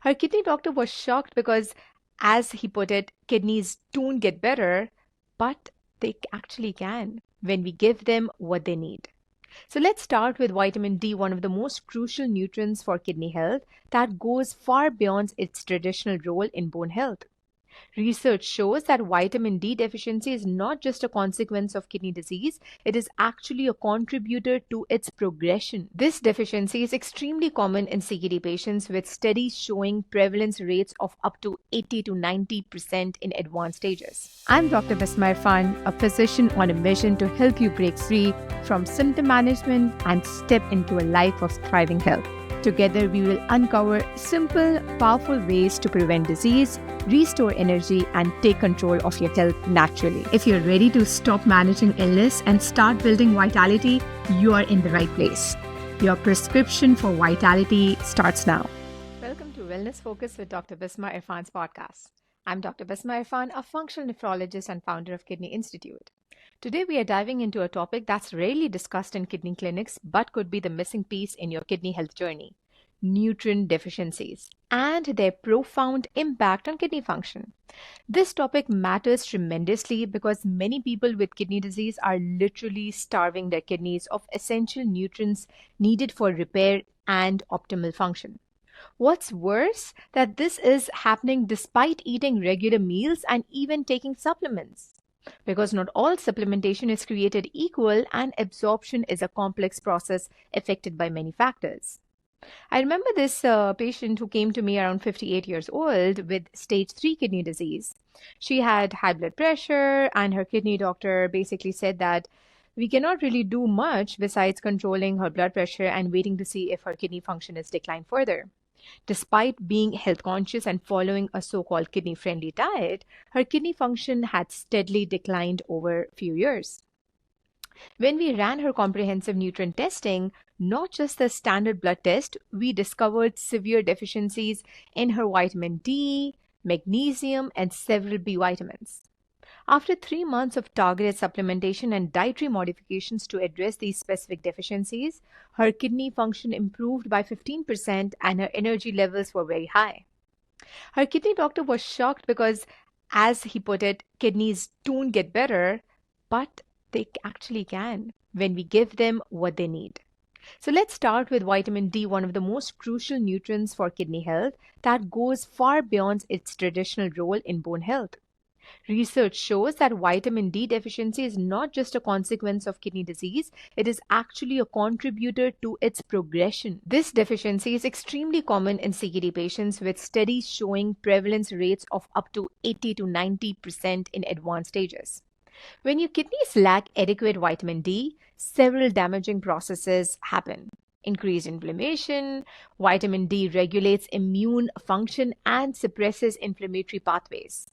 Her kidney doctor was shocked because, as he put it, kidneys don't get better, but they actually can when we give them what they need. So let's start with vitamin D, one of the most crucial nutrients for kidney health that goes far beyond its traditional role in bone health. Research shows that vitamin D deficiency is not just a consequence of kidney disease, it is actually a contributor to its progression. This deficiency is extremely common in CKD patients, with studies showing prevalence rates of up to 80 to 90% in advanced stages. I'm Dr. Bismah Irfan, a physician on a mission to help you break free from symptom management and step into a life of thriving health. Together, we will uncover simple, powerful ways to prevent disease, restore energy, and take control of your health naturally. If you're ready to stop managing illness and start building vitality, you are in the right place. Your prescription for vitality starts now. Welcome to Wellness Focus with Dr. Bismah Irfan's podcast. I'm Dr. Bismah Irfan, a functional nephrologist and founder of Kidney Institute. Today, we are diving into a topic that's rarely discussed in kidney clinics but could be the missing piece in your kidney health journey: nutrient deficiencies and their profound impact on kidney function. This topic matters tremendously because many people with kidney disease are literally starving their kidneys of essential nutrients needed for repair and optimal function. What's worse, that this is happening despite eating regular meals and even taking supplements. Because not all supplementation is created equal and absorption is a complex process affected by many factors. I remember this patient who came to me around 58 years old with stage 3 kidney disease. She had high blood pressure, and her kidney doctor basically said that we cannot really do much besides controlling her blood pressure and waiting to see if her kidney function is declined further. Despite being health conscious and following a so-called kidney-friendly diet, her kidney function had steadily declined over a few years. When we ran her comprehensive nutrient testing, not just the standard blood test, we discovered severe deficiencies in her vitamin D, magnesium, and several B vitamins. After 3 months of targeted supplementation and dietary modifications to address these specific deficiencies, her kidney function improved by 15% and her energy levels were very high. Her kidney doctor was shocked because, as he put it, kidneys don't get better, but they actually can when we give them what they need. So let's start with vitamin D, one of the most crucial nutrients for kidney health that goes far beyond its traditional role in bone health. Research shows that vitamin D deficiency is not just a consequence of kidney disease, it is actually a contributor to its progression. This deficiency is extremely common in CKD patients, with studies showing prevalence rates of up to 80 to 90% in advanced stages. When your kidneys lack adequate vitamin D, several damaging processes happen. Increased inflammation. Vitamin D regulates immune function and suppresses inflammatory pathways.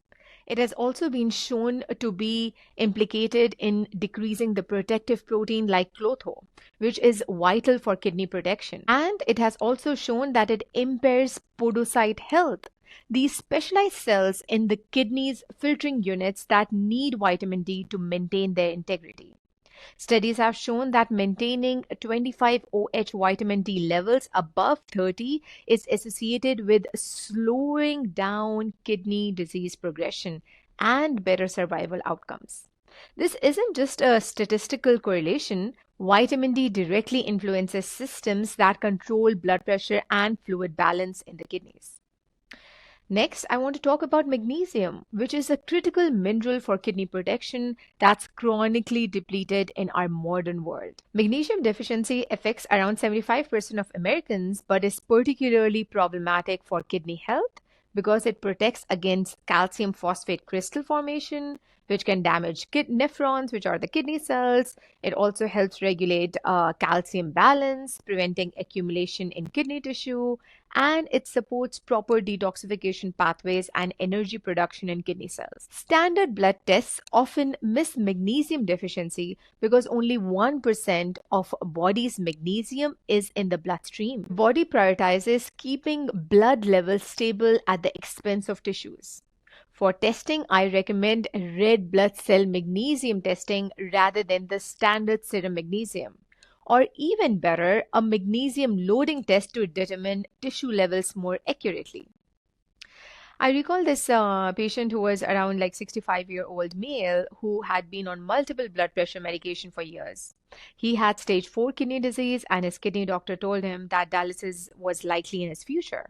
It has also been shown to be implicated in decreasing the protective protein like clotho, which is vital for kidney protection. And it has also shown that it impairs podocyte health, these specialized cells in the kidney's filtering units that need vitamin D to maintain their integrity. Studies have shown that maintaining 25 OH vitamin D levels above 30 is associated with slowing down kidney disease progression and better survival outcomes. This isn't just a statistical correlation. Vitamin D directly influences systems that control blood pressure and fluid balance in the kidneys. Next, I want to talk about magnesium, which is a critical mineral for kidney protection that's chronically depleted in our modern world. Magnesium deficiency affects around 75% of Americans, but is particularly problematic for kidney health because it protects against calcium phosphate crystal formation, which can damage nephrons, which are the kidney cells. It also helps regulate calcium balance, preventing accumulation in kidney tissue, and it supports proper detoxification pathways and energy production in kidney cells. Standard blood tests often miss magnesium deficiency because only 1% of body's magnesium is in the bloodstream. The body prioritizes keeping blood levels stable at the expense of tissues. For testing, I recommend red blood cell magnesium testing rather than the standard serum magnesium. Or even better, a magnesium loading test to determine tissue levels more accurately. I recall this patient who was around like 65-year-old male who had been on multiple blood pressure medication for years. He had stage 4 kidney disease and his kidney doctor told him that dialysis was likely in his future.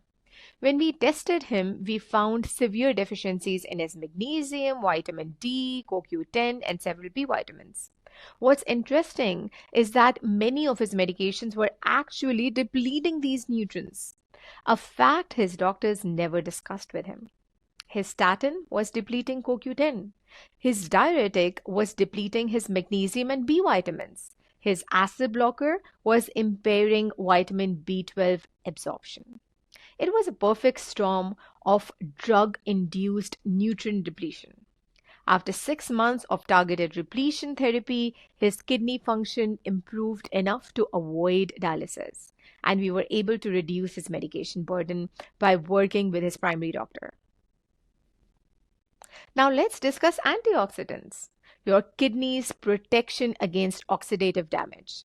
When we tested him, we found severe deficiencies in his magnesium, vitamin D, CoQ10, and several B vitamins. What's interesting is that many of his medications were actually depleting these nutrients, a fact his doctors never discussed with him. His statin was depleting CoQ10. His diuretic was depleting his magnesium and B vitamins. His acid blocker was impairing vitamin B12 absorption. It was a perfect storm of drug-induced nutrient depletion. After 6 months of targeted repletion therapy, his kidney function improved enough to avoid dialysis, and we were able to reduce his medication burden by working with his primary doctor. Now let's discuss antioxidants, your kidney's protection against oxidative damage.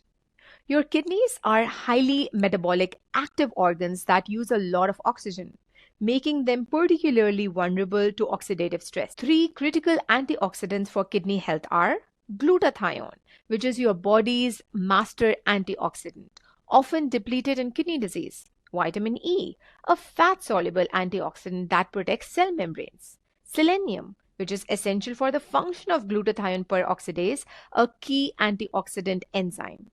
Your kidneys are highly metabolic, active organs that use a lot of oxygen, making them particularly vulnerable to oxidative stress. 3 critical antioxidants for kidney health are glutathione, which is your body's master antioxidant, often depleted in kidney disease. Vitamin E, a fat-soluble antioxidant that protects cell membranes. Selenium, which is essential for the function of glutathione peroxidase, a key antioxidant enzyme.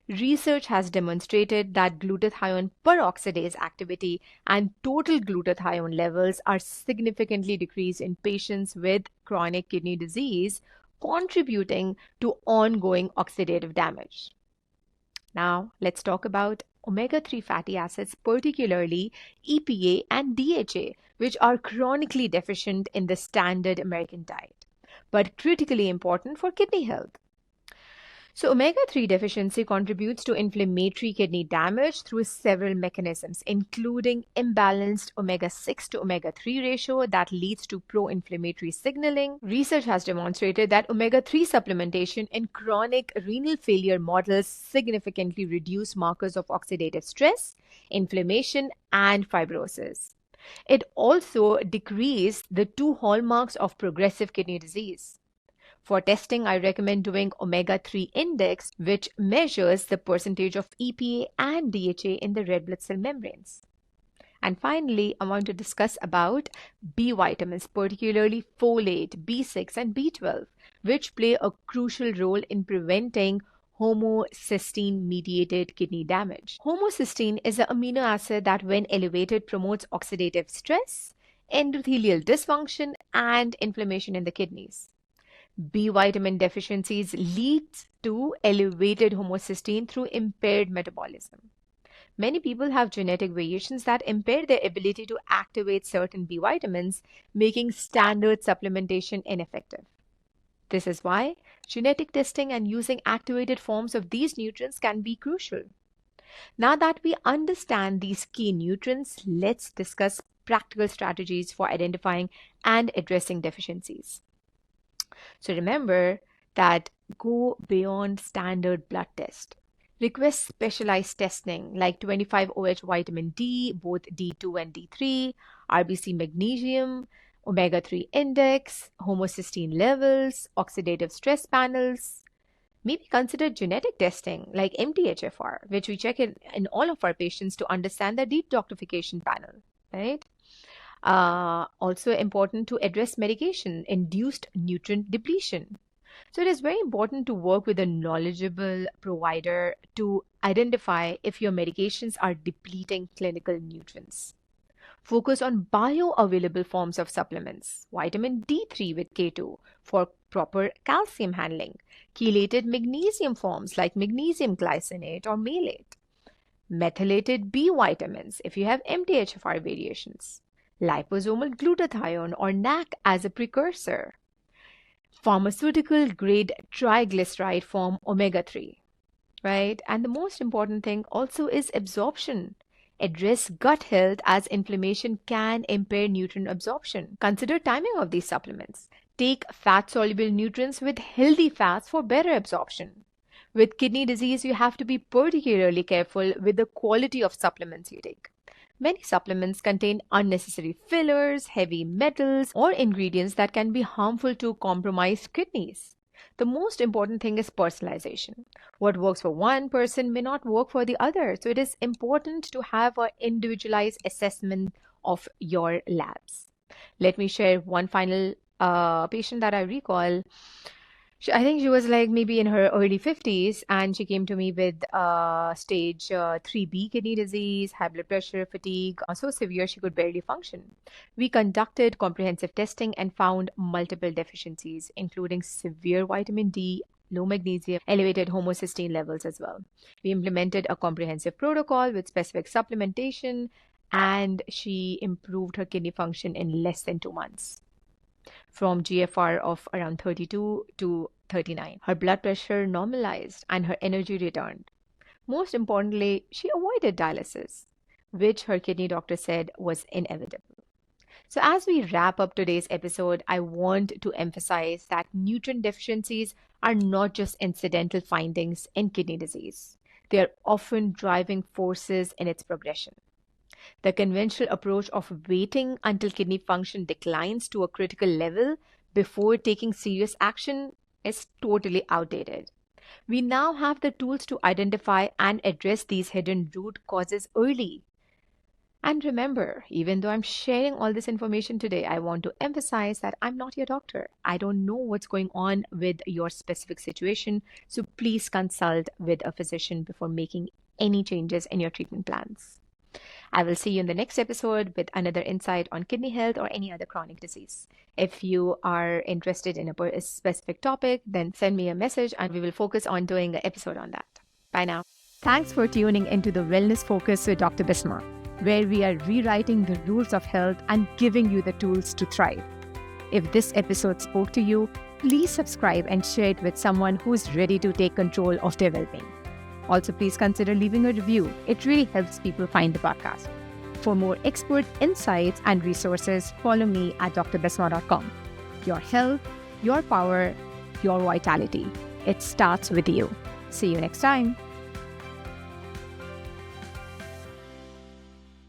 Research has demonstrated that glutathione peroxidase activity and total glutathione levels are significantly decreased in patients with chronic kidney disease, contributing to ongoing oxidative damage. Now, let's talk about omega-3 fatty acids, particularly EPA and DHA, which are chronically deficient in the standard American diet, but critically important for kidney health. So omega-3 deficiency contributes to inflammatory kidney damage through several mechanisms, including imbalanced omega-6 to omega-3 ratio that leads to pro-inflammatory signaling. Research has demonstrated that omega-3 supplementation in chronic renal failure models significantly reduce markers of oxidative stress, inflammation, and fibrosis. It also decreased the 2 hallmarks of progressive kidney disease. For testing, I recommend doing omega-3 index, which measures the percentage of EPA and DHA in the red blood cell membranes. And finally, I want to discuss about B vitamins, particularly folate, B6, and B12, which play a crucial role in preventing homocysteine-mediated kidney damage. Homocysteine is an amino acid that, when elevated, promotes oxidative stress, endothelial dysfunction, and inflammation in the kidneys. B vitamin deficiencies leads to elevated homocysteine through impaired metabolism. Many people have genetic variations that impair their ability to activate certain B vitamins, making standard supplementation ineffective. This is why genetic testing and using activated forms of these nutrients can be crucial. Now that we understand these key nutrients, let's discuss practical strategies for identifying and addressing deficiencies. So remember that go beyond standard blood test. Request specialized testing like 25-OH vitamin D, both D2 and D3, RBC magnesium, omega-3 index, homocysteine levels, oxidative stress panels. Maybe consider genetic testing like MTHFR, which we check in all of our patients to understand the detoxification panel, right? Also important to address medication-induced nutrient depletion. So it is very important to work with a knowledgeable provider to identify if your medications are depleting clinical nutrients. Focus on bioavailable forms of supplements, vitamin D3 with K2 for proper calcium handling, chelated magnesium forms like magnesium glycinate or malate, methylated B vitamins if you have MTHFR variations, liposomal glutathione or NAC as a precursor, pharmaceutical grade triglyceride form omega-3, right? And the most important thing also is absorption. Address gut health as inflammation can impair nutrient absorption. Consider timing of these supplements. Take fat-soluble nutrients with healthy fats for better absorption. With kidney disease, you have to be particularly careful with the quality of supplements you take. Many supplements contain unnecessary fillers, heavy metals, or ingredients that can be harmful to compromised kidneys. The most important thing is personalization. What works for one person may not work for the other. So it is important to have an individualized assessment of your labs. Let me share one final patient that I recall. I think she was like maybe in her early 50s, and she came to me with stage 3B kidney disease, high blood pressure, fatigue, so severe she could barely function. We conducted comprehensive testing and found multiple deficiencies, including severe vitamin D, low magnesium, elevated homocysteine levels as well. We implemented a comprehensive protocol with specific supplementation, and she improved her kidney function in less than 2 months, from GFR of around 32 to 39. Her blood pressure normalized and her energy returned. Most importantly, she avoided dialysis, which her kidney doctor said was inevitable. So, as we wrap up today's episode, I want to emphasize that nutrient deficiencies are not just incidental findings in kidney disease, they are often driving forces in its progression. The conventional approach of waiting until kidney function declines to a critical level before taking serious action is totally outdated. We now have the tools to identify and address these hidden root causes early. And remember, even though I'm sharing all this information today, I want to emphasize that I'm not your doctor. I don't know what's going on with your specific situation, so please consult with a physician before making any changes in your treatment plans. I will see you in the next episode with another insight on kidney health or any other chronic disease. If you are interested in a specific topic, then send me a message and we will focus on doing an episode on that. Bye now. Thanks for tuning into the Wellness Focus with Dr. Bismah, where we are rewriting the rules of health and giving you the tools to thrive. If this episode spoke to you, please subscribe and share it with someone who's ready to take control of their well-being. Also, please consider leaving a review. It really helps people find the podcast. For more expert insights and resources, follow me at drbismah.com. Your health, your power, your vitality. It starts with you. See you next time.